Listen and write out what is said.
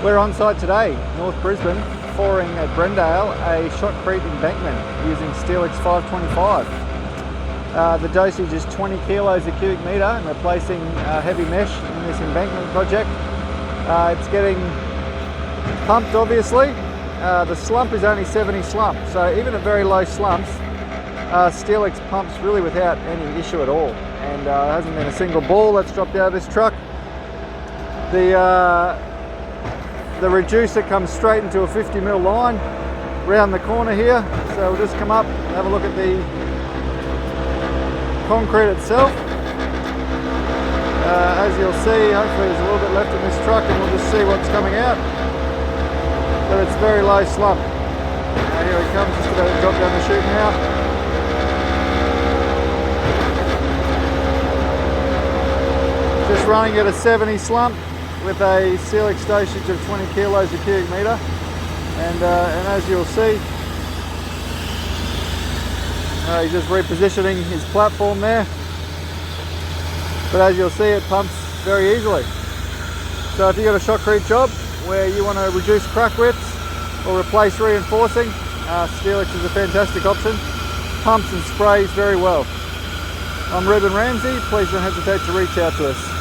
We're on site today, North Brisbane, pouring at Brendale a Shotcrete embankment using SteelX 525. The dosage is 20 kilos a cubic metre and replacing heavy mesh in this embankment project. It's getting pumped obviously. The slump is only 70 slump, so even at very low slumps, SteelX pumps really without any issue at all. And there hasn't been a single ball that's dropped out of this truck. The reducer comes straight into a 50mm line round the corner here. So we'll just come up and have a look at the concrete itself. As you'll see, hopefully there's a little bit left in this truck and we'll just see what's coming out. But it's very low slump. Here he comes, just about to drop down the chute now. Just running at a 70 slump with a SteelX dosage of 20 kilos a cubic metre, and as you'll see, he's just repositioning his platform there, but as you'll see, it pumps very easily. So if you've got a Shotcrete job where you want to reduce crack widths or replace reinforcing, SteelX is a fantastic option. Pumps and sprays very well. I'm Ruben Ramsey. Please don't hesitate to reach out to us.